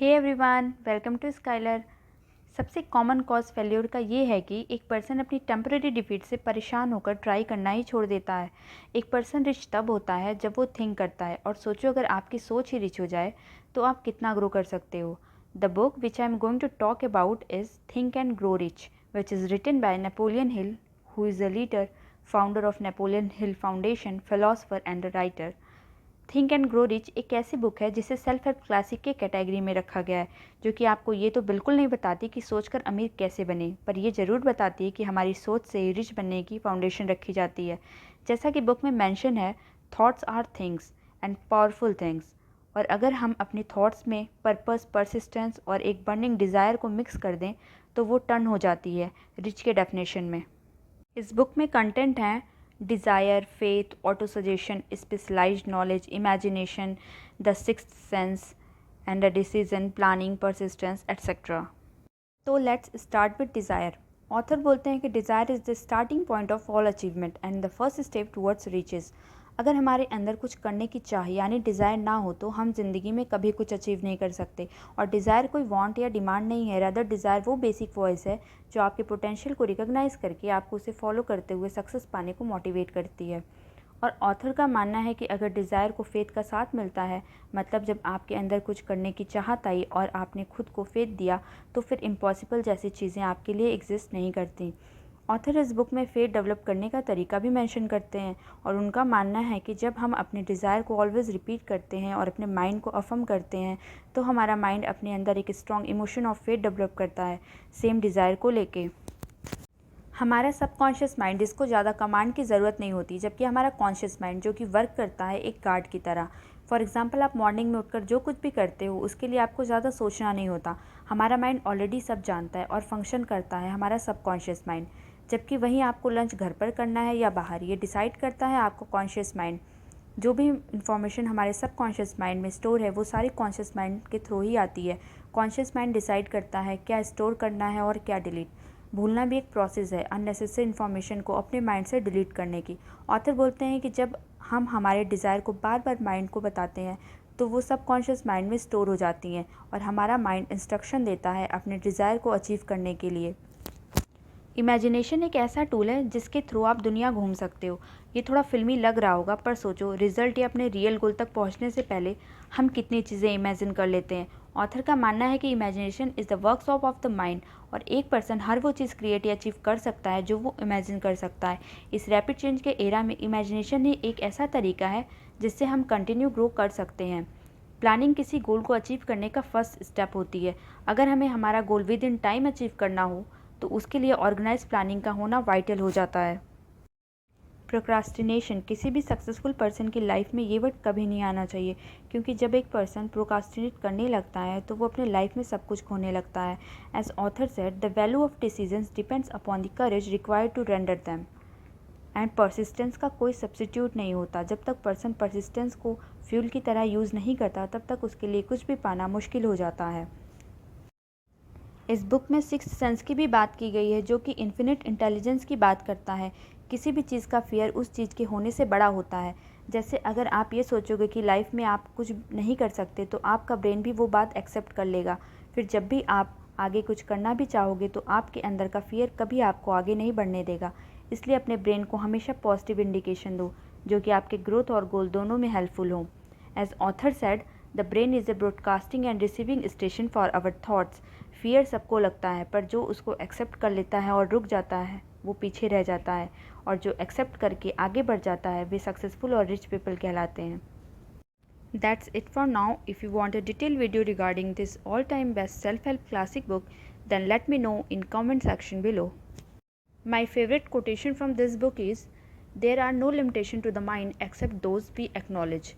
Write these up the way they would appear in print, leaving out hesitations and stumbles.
Hey everyone, welcome to Skyler. सबसे common cause failure का ये है कि एक पर्सन अपनी टेम्परेरी डिफीट से परेशान होकर ट्राई करना ही छोड़ देता है। एक पर्सन रिच तब होता है जब वो थिंक करता है, और सोचो अगर आपकी सोच ही रिच हो जाए तो आप कितना ग्रो कर सकते हो। The book which I am going to talk about is think and grow rich, which is written by Napoleon Hill, who is a leader, founder of Napoleon Hill foundation, philosopher and writer. Think and grow rich एक ऐसी book है जिसे self help classic के category में रखा गया है, जो कि आपको ये तो बिल्कुल नहीं बताती कि सोचकर अमीर कैसे बने, पर ये ज़रूर बताती है कि हमारी सोच से रिच बनने की फाउंडेशन रखी जाती है। जैसा कि बुक में मेंशन है, thoughts are things and powerful things. और अगर हम अपनी थॉट्स में पर्पस, परसिस्टेंस और एक बर्निंग डिज़ायर को मिक्स कर दें तो वो टर्न हो जाती है रिच के डेफिनेशन में। इस बुक में कंटेंट हैं desire, faith, auto suggestion, specialised knowledge, imagination, the sixth sense and the decision, planning, persistence etcetera. तो let's start with desire. Author बोलते हैं कि desire is the starting point of all achievement and the first step towards riches. अगर हमारे अंदर कुछ करने की चाह यानी डिज़ायर ना हो तो हम ज़िंदगी में कभी कुछ अचीव नहीं कर सकते। और डिज़ायर कोई वांट या डिमांड नहीं है, रादर डिज़ायर वो बेसिक वॉइस है जो आपके पोटेंशियल को रिकॉग्नाइज करके आपको उसे फॉलो करते हुए सक्सेस पाने को मोटिवेट करती है। और ऑथर का मानना है कि अगर डिज़ायर को फेथ का साथ मिलता है, मतलब जब आपके अंदर कुछ करने की चाहत आई और आपने खुद को फेथ दिया, तो फिर इम्पॉसिबल जैसी चीज़ें आपके लिए एग्जिस्ट नहीं करती। ऑथर इस बुक में फेथ डेवलप करने का तरीका भी मेंशन करते हैं, और उनका मानना है कि जब हम अपने डिज़ायर को ऑलवेज़ रिपीट करते हैं और अपने माइंड को अफर्म करते हैं, तो हमारा माइंड अपने अंदर एक strong emotion of faith develop करता है सेम डिज़ायर को लेके। हमारा सबकॉन्शियस माइंड, जिसको ज़्यादा कमांड की ज़रूरत नहीं होती, जबकि हमारा कॉन्शियस माइंड जो कि वर्क करता है एक गार्ड की तरह। फॉर एग्जांपल, आप मॉर्निंग में उठकर जो कुछ भी करते हो उसके लिए आपको ज़्यादा सोचना नहीं होता। हमारा माइंड ऑलरेडी सब जानता है और फंक्शन करता है हमारा सबकॉन्शियस माइंड। जबकि वहीं आपको लंच घर पर करना है या बाहर, ये डिसाइड करता है आपको कॉन्शियस माइंड। जो भी इंफॉर्मेशन हमारे सबकॉन्शियस माइंड में स्टोर है वो सारी कॉन्शियस माइंड के थ्रू ही आती है। कॉन्शियस माइंड डिसाइड करता है क्या स्टोर करना है और क्या डिलीट। भूलना भी एक प्रोसेस है अननेसेसरी इन्फॉर्मेशन को अपने माइंड से डिलीट करने की। ऑथर बोलते हैं कि जब हम हमारे डिज़ायर को बार बार माइंड को बताते हैं तो वो सबकॉन्शियस माइंड में स्टोर हो जाती हैं, और हमारा माइंड इंस्ट्रक्शन देता है अपने डिज़ायर को अचीव करने के लिए। इमेजिनेशन एक ऐसा टूल है जिसके थ्रू आप दुनिया घूम सकते हो। ये थोड़ा फिल्मी लग रहा होगा, पर सोचो रिजल्ट या अपने रियल गोल तक पहुंचने से पहले हम कितनी चीज़ें इमेजिन कर लेते हैं। ऑथर का मानना है कि imagination is the workshop of the mind, और एक पर्सन हर वो चीज़ क्रिएट या अचीव कर सकता है जो वो इमेजिन कर सकता है। इस रैपिड चेंज के एरा में इमेजिनेशन ही एक ऐसा तरीका है जिससे हम कंटिन्यू ग्रो कर सकते हैं। प्लानिंग किसी गोल को अचीव करने का फर्स्ट स्टेप होती है। अगर हमें हमारा goal with in time achieve करना हो तो उसके लिए ऑर्गेनाइज प्लानिंग का होना वाइटल हो जाता है। प्रोक्रास्टिनेशन, किसी भी सक्सेसफुल पर्सन की लाइफ में ये वर्ड कभी नहीं आना चाहिए, क्योंकि जब एक पर्सन प्रोक्रास्टिनेट करने लगता है तो वो अपने लाइफ में सब कुछ खोने लगता है। As author said, the value of decisions depends upon the courage required to render them, and persistence का कोई सब्सिट्यूट नहीं होता। जब तक पर्सन परसिस्टेंस को फ्यूल की तरह यूज़ नहीं करता तब तक उसके लिए कुछ भी पाना मुश्किल हो जाता है। इस बुक में सिक्स्थ सेंस की भी बात की गई है, जो कि इन्फिनिट इंटेलिजेंस की बात करता है। किसी भी चीज़ का फियर उस चीज़ के होने से बड़ा होता है। जैसे अगर आप ये सोचोगे कि लाइफ में आप कुछ नहीं कर सकते तो आपका ब्रेन भी वो बात एक्सेप्ट कर लेगा। फिर जब भी आप आगे कुछ करना भी चाहोगे तो आपके अंदर का फियर कभी आपको आगे नहीं बढ़ने देगा। इसलिए अपने ब्रेन को हमेशा पॉजिटिव इंडिकेशन दो, जो कि आपके ग्रोथ और गोल दोनों में हेल्पफुल हो। As author said, the brain is a broadcasting and receiving station for our thoughts. Fear सबको लगता है, पर जो उसको एक्सेप्ट कर लेता है और रुक जाता है वो पीछे रह जाता है, और जो एक्सेप्ट करके आगे बढ़ जाता है वे सक्सेसफुल और रिच पीपल कहलाते हैं। That's it for now. If you want a detailed video regarding this all-time best self-help classic book, then let me know in comment section below. My favorite quotation from this book is, "There are no limitations to the mind except those we acknowledge."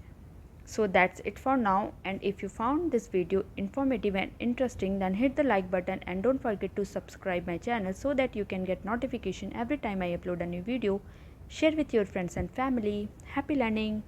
So that's it for now, and if you found this video informative and interesting, then hit the like button and don't forget to subscribe my channel so that you can get notification every time I upload a new video. Share with your friends and family. Happy learning!